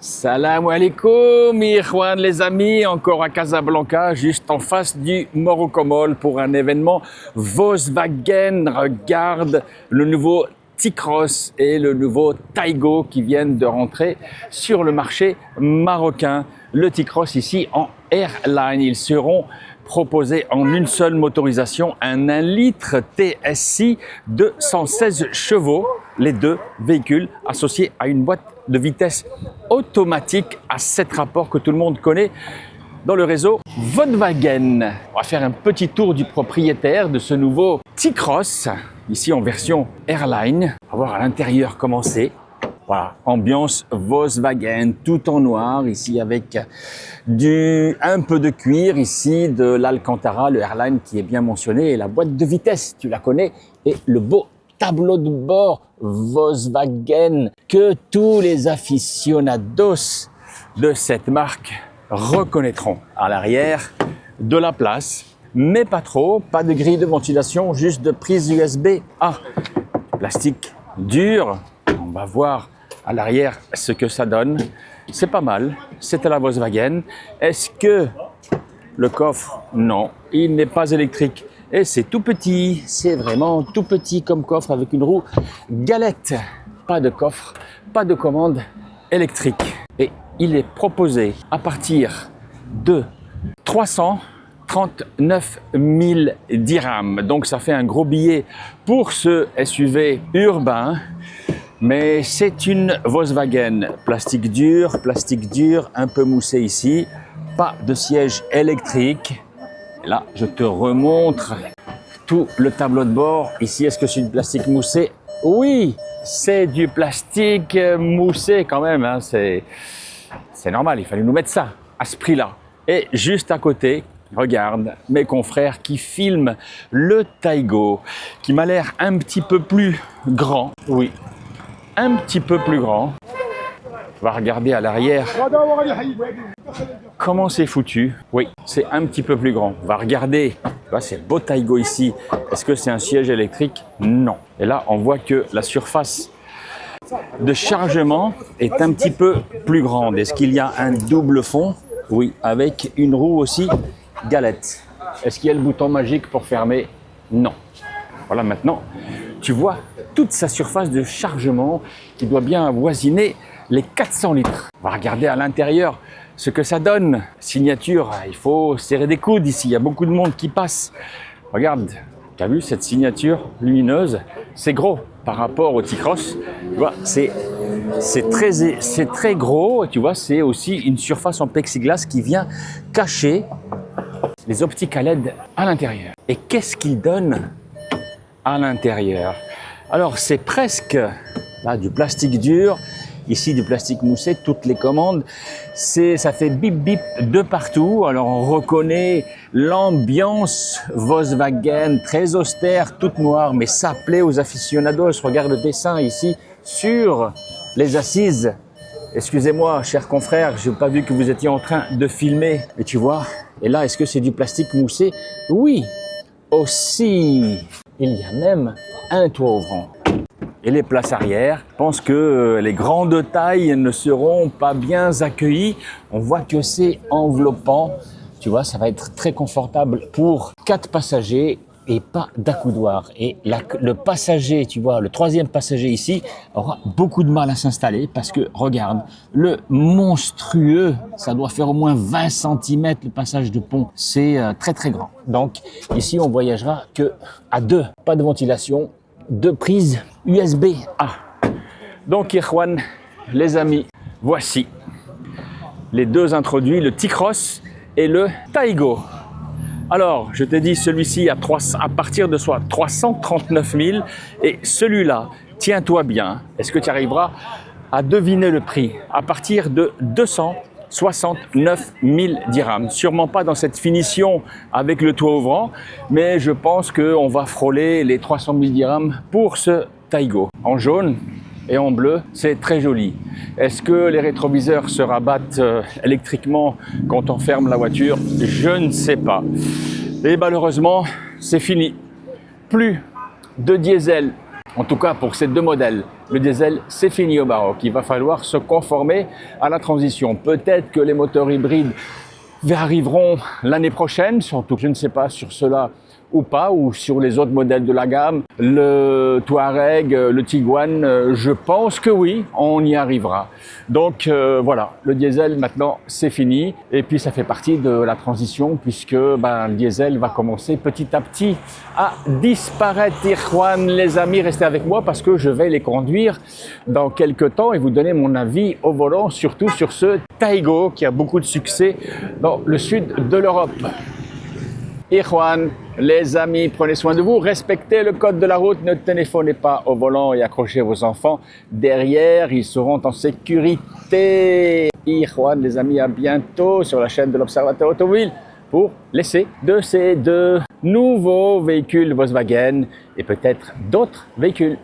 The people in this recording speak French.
Salam alaikum, Ikhwan les amis, encore à Casablanca, juste en face du Morocco Mall pour un événement Volkswagen. Regarde le nouveau T-Cross et le nouveau Taygo qui viennent de rentrer sur le marché marocain. Le T-Cross ici en Airline, ils seront proposés en une seule motorisation, un 1 litre TSI de 116 chevaux, les deux véhicules associés à une boîte de vitesse automatique à 7 rapports que tout le monde connaît dans le réseau Volkswagen. On va faire un petit tour du propriétaire de ce nouveau T-Cross, ici en version Airline. On va voir à l'intérieur comment c'est. Voilà, ambiance Volkswagen, tout en noir, ici avec un peu de cuir, ici de l'Alcantara, le Airline qui est bien mentionné, et la boîte de vitesse, tu la connais, et le beau tableau de bord Volkswagen que tous les aficionados de cette marque reconnaîtront. À l'arrière, de la place, mais pas trop, pas de grille de ventilation, juste de prise USB-A. Plastique dur, on va voir à l'arrière ce que ça donne. C'est pas mal, c'est à la Volkswagen. Est-ce que le coffre? Non, il n'est pas électrique. Et c'est tout petit, c'est vraiment tout petit comme coffre avec une roue galette. Pas de coffre, pas de commande électrique. Et il est proposé à partir de 339 000 dirhams. Donc ça fait un gros billet pour ce SUV urbain. Mais c'est une Volkswagen plastique dur, un peu moussé ici. Pas de siège électrique. Là, je te remontre tout le tableau de bord. Ici, est-ce que c'est du plastique moussé? Oui, c'est du plastique moussé quand même. Hein. C'est normal, il fallait nous mettre ça à ce prix-là. Et juste à côté, regarde mes confrères qui filment le Taygo, qui m'a l'air un petit peu plus grand. Oui, un petit peu plus grand. On va regarder à l'arrière comment c'est foutu. Oui, c'est un petit peu plus grand. On va regarder, c'est le beau Taygo ici. Est-ce que c'est un siège électrique? Non. Et là, on voit que la surface de chargement est un petit peu plus grande. Est-ce qu'il y a un double fond? Oui, avec une roue aussi galette. Est-ce qu'il y a le bouton magique pour fermer? Non. Voilà, maintenant, tu vois toute sa surface de chargement qui doit bien avoisiner les 400 litres. On va regarder à l'intérieur ce que ça donne. Signature, il faut serrer des coudes ici, il y a beaucoup de monde qui passe. Regarde, tu as vu cette signature lumineuse? C'est gros par rapport au T-Cross. Tu vois, c'est très gros. Tu vois, c'est aussi une surface en plexiglas qui vient cacher les optiques à LED à l'intérieur. Et qu'est-ce qu'il donne à l'intérieur? Alors, c'est presque là, du plastique dur. Ici, du plastique moussé, toutes les commandes, ça fait bip bip de partout. Alors, on reconnaît l'ambiance Volkswagen, très austère, toute noire, mais ça plaît aux aficionados. Regarde le dessin ici sur les assises. Excusez-moi, chers confrères, je n'ai pas vu que vous étiez en train de filmer, mais tu vois. Et là, est-ce que c'est du plastique moussé? Oui, aussi. Il y a même un toit ouvrant. Et les places arrière, je pense que les grandes tailles ne seront pas bien accueillies. On voit que c'est enveloppant. Tu vois, ça va être très confortable pour 4 passagers et pas d'accoudoir. Et le passager, tu vois, le troisième passager ici aura beaucoup de mal à s'installer parce que, regarde, le monstrueux, ça doit faire au moins 20 cm le passage de pont. C'est très très grand. Donc ici, on voyagera que à 2, pas de ventilation. 2 prises USB-A. Donc, Ikhwan, les amis, voici les deux introduits, le T-Cross et le Taygo. Alors, je t'ai dit, celui-ci à partir de 339 000 et celui-là, tiens-toi bien, est-ce que tu arriveras à deviner le prix? À partir de 269 000 dirhams. Sûrement pas dans cette finition avec le toit ouvrant, mais je pense qu'on va frôler les 300 000 dirhams pour ce Taygo. En jaune et en bleu, c'est très joli. Est-ce que les rétroviseurs se rabattent électriquement quand on ferme la voiture? Je ne sais pas. Et malheureusement, c'est fini. Plus de diesel En tout cas, pour ces deux modèles, le diesel, c'est fini au Maroc. Il va falloir se conformer à la transition. Peut-être que les moteurs hybrides arriveront l'année prochaine, surtout que je ne sais pas sur cela ou pas, ou sur les autres modèles de la gamme. Le Touareg, le Tiguan, je pense que oui, on y arrivera. Donc voilà, le diesel maintenant c'est fini et puis ça fait partie de la transition puisque le diesel va commencer petit à petit à disparaître. Ikhwan, les amis, restez avec moi parce que je vais les conduire dans quelques temps et vous donner mon avis au volant, surtout sur ce Taigo qui a beaucoup de succès dans le sud de l'Europe. Ikhwan, les amis, prenez soin de vous, respectez le code de la route, ne téléphonez pas au volant et accrochez vos enfants derrière, ils seront en sécurité. Ikhwan, les amis, à bientôt sur la chaîne de l'Observateur Automobile pour l'essai de ces deux nouveaux véhicules Volkswagen et peut-être d'autres véhicules.